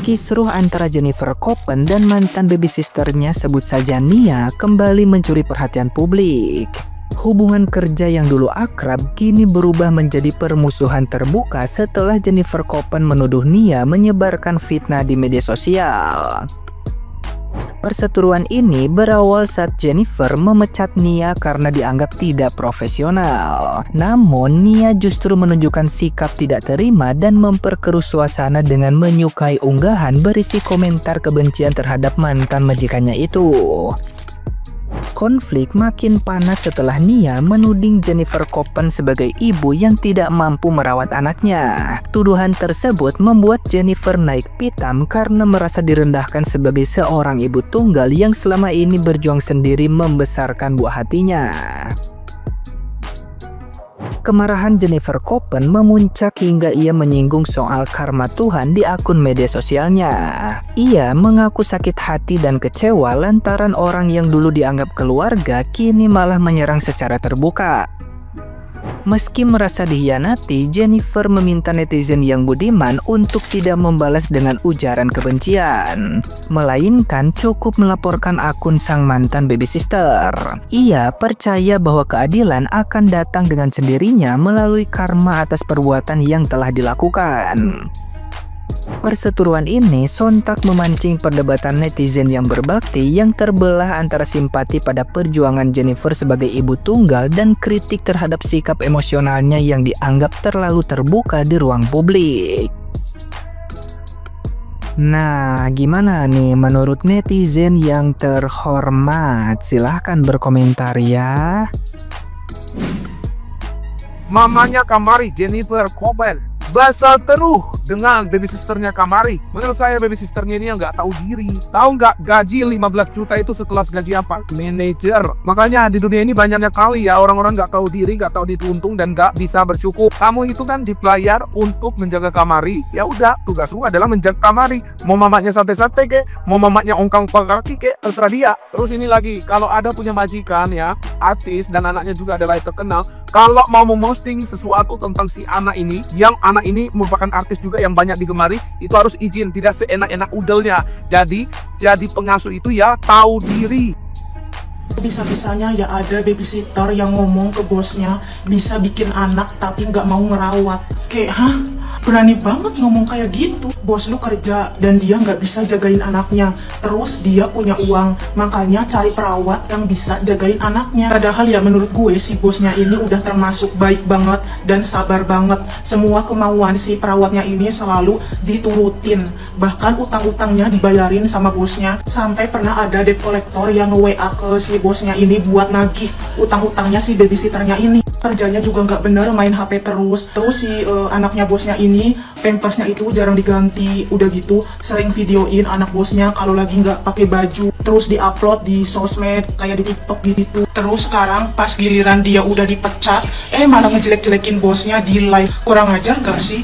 Kisruh antara Jennifer Copen dan mantan baby sisternya, sebut saja Nia, kembali mencuri perhatian publik. Hubungan kerja yang dulu akrab kini berubah menjadi permusuhan terbuka setelah Jennifer Copen menuduh Nia menyebarkan fitnah di media sosial. Perseteruan ini berawal saat Jennifer memecat Nia karena dianggap tidak profesional. Namun Nia justru menunjukkan sikap tidak terima dan memperkeruh suasana dengan menyukai unggahan berisi komentar kebencian terhadap mantan majikannya itu. Konflik makin panas setelah Nia menuding Jennifer Copen sebagai ibu yang tidak mampu merawat anaknya. Tuduhan tersebut membuat Jennifer naik pitam karena merasa direndahkan sebagai seorang ibu tunggal yang selama ini berjuang sendiri membesarkan buah hatinya. Kemarahan Jennifer Copen memuncak hingga ia menyinggung soal karma Tuhan di akun media sosialnya. Ia mengaku sakit hati dan kecewa lantaran orang yang dulu dianggap keluarga kini malah menyerang secara terbuka. Meski merasa dikhianati, Jennifer meminta netizen yang budiman untuk tidak membalas dengan ujaran kebencian, melainkan cukup melaporkan akun sang mantan baby sister. Ia percaya bahwa keadilan akan datang dengan sendirinya melalui karma atas perbuatan yang telah dilakukan. Perseteruan ini sontak memancing perdebatan netizen yang berbakti yang terbelah antara simpati pada perjuangan Jennifer sebagai ibu tunggal dan kritik terhadap sikap emosionalnya yang dianggap terlalu terbuka di ruang publik. Nah, gimana nih menurut netizen yang terhormat? Silahkan berkomentar ya. Mamanya Kamari, Jennifer Copen, basah teruh dengan baby sisternya Kamari. Menurut saya baby sisternya ini yang nggak tahu diri. Tahu nggak gaji 15 juta itu sekelas gaji apa? Manajer. Makanya di dunia ini banyaknya kali ya orang-orang nggak tahu diri, nggak tahu dituntung dan nggak bisa bersyukur. Kamu itu kan dibayar untuk menjaga Kamari. Ya udah, tugasmu adalah menjaga Kamari. Mau mamanya santai-santai kek, mau mamanya ongkang kaki kek, terserah dia. Terus ini lagi, kalau ada punya majikan ya, artis dan anaknya juga adalah yang terkenal. Kalau mau memosting sesuatu tentang si anak ini, yang anak ini merupakan artis juga yang banyak digemari, itu harus izin, tidak seenak-enak udelnya. Jadi pengasuh itu ya tahu diri. Bisa-bisanya ya ada babysitter yang ngomong ke bosnya bisa bikin anak tapi nggak mau ngerawat. Kayak, hah? Berani banget ngomong kayak gitu. Bos lu kerja dan dia nggak bisa jagain anaknya. Terus dia punya uang, makanya cari perawat yang bisa jagain anaknya. Padahal ya menurut gue si bosnya ini udah termasuk baik banget dan sabar banget. Semua kemauan si perawatnya ini selalu diturutin. Bahkan utang-utangnya dibayarin sama bosnya. Sampai pernah ada debt collector yang nge-WA ke si bosnya ini buat nagih utang-utangnya si babysitternya ini. Kerjanya juga nggak bener, main HP terus. Terus si anaknya bosnya ini pampersnya itu jarang diganti. Udah gitu sering videoin anak bosnya kalau lagi nggak pakai baju, terus diupload di sosmed kayak di TikTok gitu. Terus sekarang pas giliran dia udah dipecat, malah ngejelek-jelekin bosnya di live. Kurang ajar nggak sih?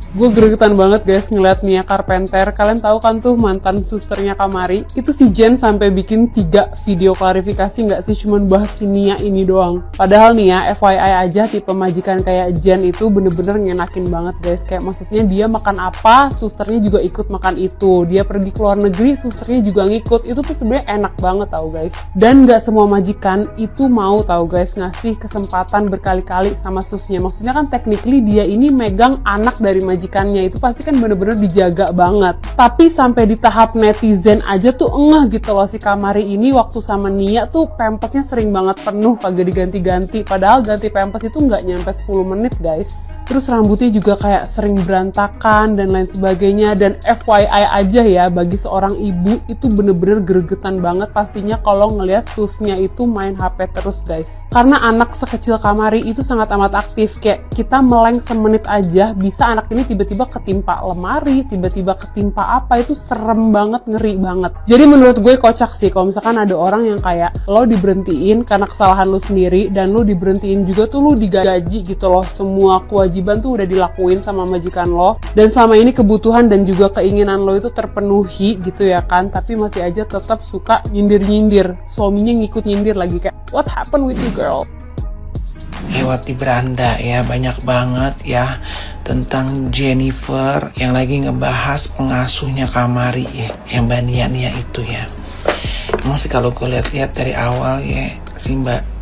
Gue gregetan banget guys ngeliat Nia Carpenter. Kalian tahu kan tuh mantan susternya Kamari? Itu si Jen sampai bikin 3 video klarifikasi nggak sih, cuman bahas si Nia ini doang. Padahal nih ya, FYI aja, tipe majikan kayak Jen itu bener-bener ngenakin banget guys. Kayak maksudnya dia makan apa, susternya juga ikut makan itu. Dia pergi ke luar negeri, susternya juga ngikut. Itu tuh sebenarnya enak banget tau guys. Dan nggak semua majikan itu mau tau guys ngasih kesempatan berkali-kali sama susnya. Maksudnya kan technically dia ini megang anak dari majikannya, itu pasti kan bener-bener dijaga banget. Tapi sampai di tahap netizen aja tuh engeh gitu loh si Kamari ini waktu sama Nia tuh pampasnya sering banget penuh kagak diganti-ganti. Padahal ganti pampas itu nggak nyampe 10 menit guys. Terus rambutnya juga kayak sering berantakan dan lain sebagainya. Dan FYI aja ya, bagi seorang ibu itu bener-bener gregetan banget pastinya kalau ngelihat susnya itu main HP terus guys. Karena anak sekecil Kamari itu sangat amat aktif. Kayak kita meleng semenit aja bisa anak ini tiba-tiba ketimpa lemari, tiba-tiba ketimpa apa, itu serem banget, ngeri banget. Jadi menurut gue kocak sih kalau misalkan ada orang yang kayak lo diberhentiin karena kesalahan lo sendiri dan lo diberhentiin juga tuh lo digaji gitu loh. Semua kewajiban tuh udah dilakuin sama majikan lo dan selama ini kebutuhan dan juga keinginan lo itu terpenuhi gitu ya kan, tapi masih aja tetap suka nyindir-nyindir. Suaminya ngikut nyindir lagi kayak, what happened with you girl? Lewat di beranda ya banyak banget ya tentang Jennifer yang lagi ngebahas pengasuhnya Kamari ya, yang Mbak Nia itu ya. Emang sih kalau gue lihat-lihat dari awal ya,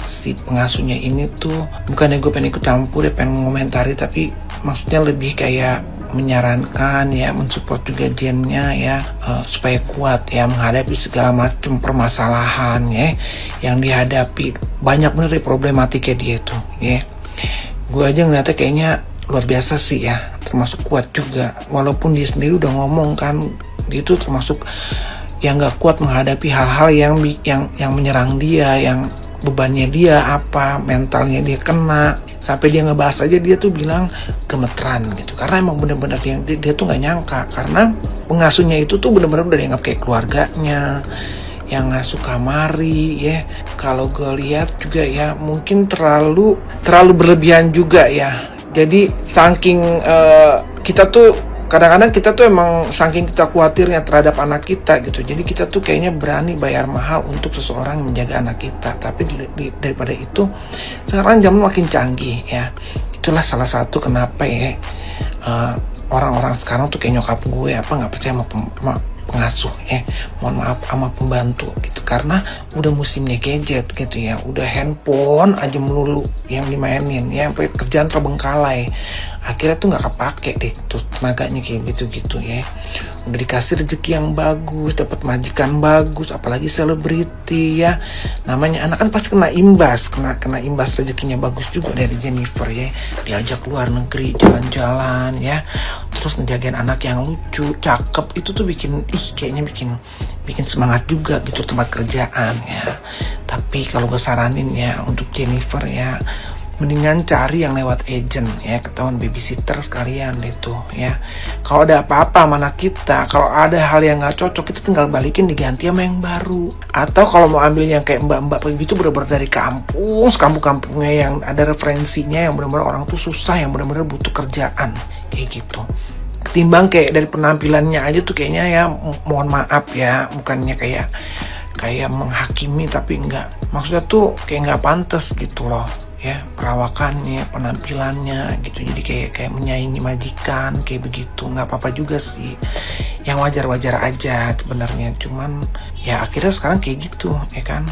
si pengasuhnya ini tuh bukannya gue pengen ikut campur ya, pengen mengomentari, tapi maksudnya lebih kayak menyarankan ya, mensupport juga Jennya ya, supaya kuat ya menghadapi segala macam permasalahan ya yang dihadapi. Banyak bener deh problematiknya dia tuh ya. Gue aja ngeliatnya kayaknya luar biasa sih ya, termasuk kuat juga. Walaupun dia sendiri udah ngomong kan, dia tuh termasuk yang gak kuat menghadapi hal-hal yang menyerang dia, yang bebannya dia apa, mentalnya dia kena. Sampai dia ngebahas aja, dia tuh bilang gemeteran gitu, karena emang bener-bener dia tuh nggak nyangka, karena pengasuhnya itu tuh bener-bener udah dianggap kayak keluarganya yang ngasuh Kamari ya. Kalau gue lihat juga ya, mungkin terlalu berlebihan juga ya. Jadi saking kita tuh kadang-kadang kita tuh emang saking kita khawatirnya terhadap anak kita gitu, jadi kita tuh kayaknya berani bayar mahal untuk seseorang yang menjaga anak kita. Tapi daripada itu, sekarang zaman makin canggih ya. Itulah salah satu kenapa ya orang-orang sekarang tuh kayak nyokap gue nggak percaya sama pengasuh ya, mohon maaf, sama pembantu gitu, karena udah musimnya gadget gitu ya, udah handphone aja melulu yang dimainin ya, sampai kerjaan terbengkalai. Akhirnya tuh nggak kepake deh tuh tenaganya kayak gitu-gitu ya. Udah dikasih rezeki yang bagus, dapat majikan bagus, apalagi selebriti ya. Namanya anak kan pasti kena imbas rezekinya bagus juga dari Jennifer ya. Diajak keluar negeri, jalan-jalan ya. Terus ngejagain anak yang lucu, cakep, itu tuh kayaknya bikin semangat juga gitu tempat kerjaan ya. Tapi kalau gue saranin ya untuk Jennifer ya, mendingan cari yang lewat agent ya, ketahuan babysitter sekalian itu ya. Kalau ada apa-apa sama anak kita, kalau ada hal yang nggak cocok, kita tinggal balikin, diganti sama yang baru. Atau kalau mau ambil yang kayak mbak-mbak begitu, bener-bener dari kampung-kampungnya yang ada referensinya, yang bener-bener orang tuh susah, yang bener-bener butuh kerjaan kayak gitu. Ketimbang kayak dari penampilannya aja tuh kayaknya ya, mohon maaf ya, bukannya kayak menghakimi, tapi nggak, maksudnya tuh kayak nggak pantas gitu loh ya, perawakannya, penampilannya gitu. Jadi kayak menyaingi majikan kayak begitu. Nggak apa-apa juga sih, yang wajar-wajar aja sebenarnya. Cuman ya akhirnya sekarang kayak gitu ya kan,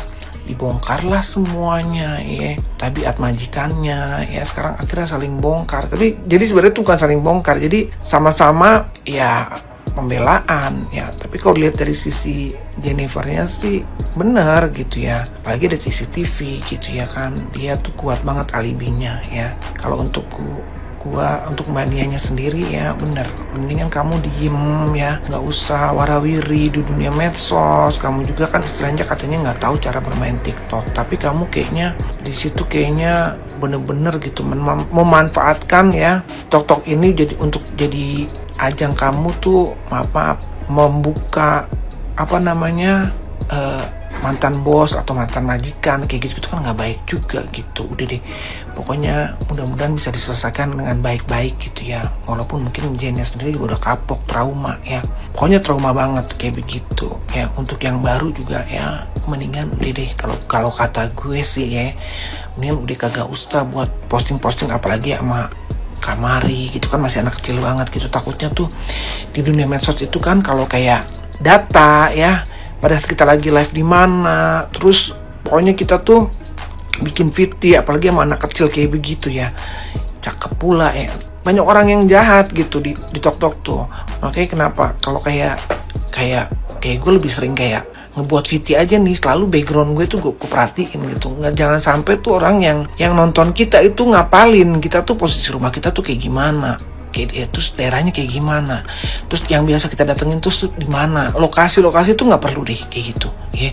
dibongkarlah semuanya ya, tabiat majikannya ya. Sekarang akhirnya saling bongkar, tapi jadi sebenarnya itu bukan saling bongkar, jadi sama-sama ya pembelaan ya. Tapi kalau lihat dari sisi Jennifernya sih benar gitu ya, apalagi dari CCTV gitu ya kan, dia tuh kuat banget alibinya ya. Kalau untuk untuk Mbak Nianya sendiri ya, bener, mendingan kamu diem ya, nggak usah warawiri di dunia medsos. Kamu juga kan istilahnya katanya nggak tahu cara bermain TikTok, tapi kamu kayaknya di situ kayaknya bener-bener gitu memanfaatkan ya TikTok ini jadi ajang kamu tuh maaf membuka mantan bos atau mantan majikan kayak gitu kan nggak baik juga gitu. Udah deh, pokoknya mudah-mudahan bisa diselesaikan dengan baik-baik gitu ya. Walaupun mungkin Jennya sendiri juga udah kapok, trauma ya, pokoknya trauma banget kayak begitu ya. Untuk yang baru juga ya, mendingan udah deh, kalau kata gue sih ya, mendingan udah kagak usah buat posting-posting, apalagi sama Kamari gitu kan, masih anak kecil banget gitu. Takutnya tuh di dunia medsos itu kan, kalau kayak data ya, pada saat kita lagi live di mana, terus pokoknya kita tuh bikin VT, apalagi sama anak kecil kayak begitu ya, cakep pula ya. Banyak orang yang jahat gitu di TikTok tuh. Makanya kenapa kalau kayak gue lebih sering kayak ngebuat VT aja nih, selalu background gue tuh gue perhatiin gitu. Jangan sampai tuh orang yang nonton kita itu ngapalin kita tuh posisi rumah kita tuh kayak gimana, terus daerahnya kayak gimana, terus yang biasa kita datengin tuh di mana, lokasi tuh nggak perlu deh kayak gitu ya.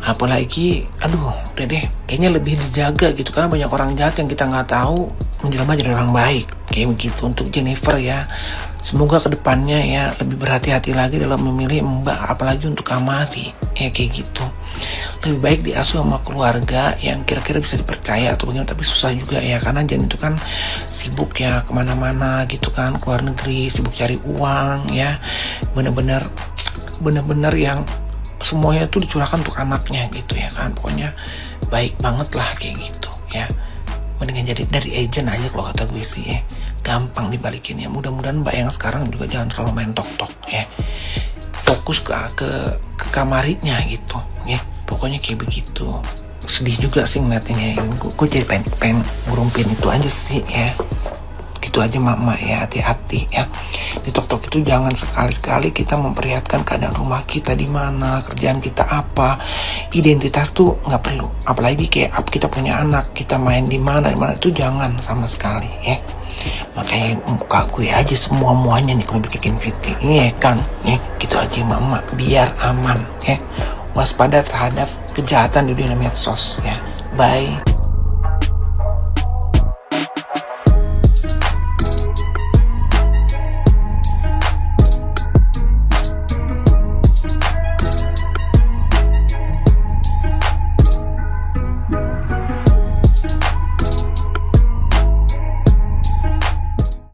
Apalagi udah deh, kayaknya lebih dijaga gitu, karena banyak orang jahat yang kita nggak tahu menjelma jadi orang baik kayak begitu. Untuk Jennifer ya, semoga kedepannya ya lebih berhati-hati lagi dalam memilih mbak, apalagi untuk Kamari ya kayak gitu. Lebih baik diasuh sama keluarga yang kira-kira bisa dipercaya atau bagaimana. Tapi susah juga ya, karena Jen itu kan sibuk ya kemana-mana gitu kan, keluar negeri, sibuk cari uang ya, bener-bener yang semuanya tuh dicurahkan untuk anaknya gitu ya kan. Pokoknya baik banget lah kayak gitu ya. Mendingan jadi dari agent aja kalau kata gue sih ya. gampang dibalikin ya. Mudah-mudahan mbak yang sekarang juga jangan terlalu main tok-tok ya, fokus ke kamarinya gitu ya, pokoknya kayak begitu. Sedih juga sih ngeliatinnya, gue jadi pengen ngurumpin itu aja sih ya. Gitu aja mama ya, hati-hati ya. Di tok-tok itu jangan sekali-sekali kita memperlihatkan keadaan rumah kita di mana, kerjaan kita apa. Identitas tuh nggak perlu. Apalagi kayak kita punya anak, kita main di mana itu jangan sama sekali ya. Makanya muka gue aja muanya nih gue bikin video ya kan ya. Gitu aja mama, biar aman ya. Waspada terhadap kejahatan di dunia medsos ya. Bye.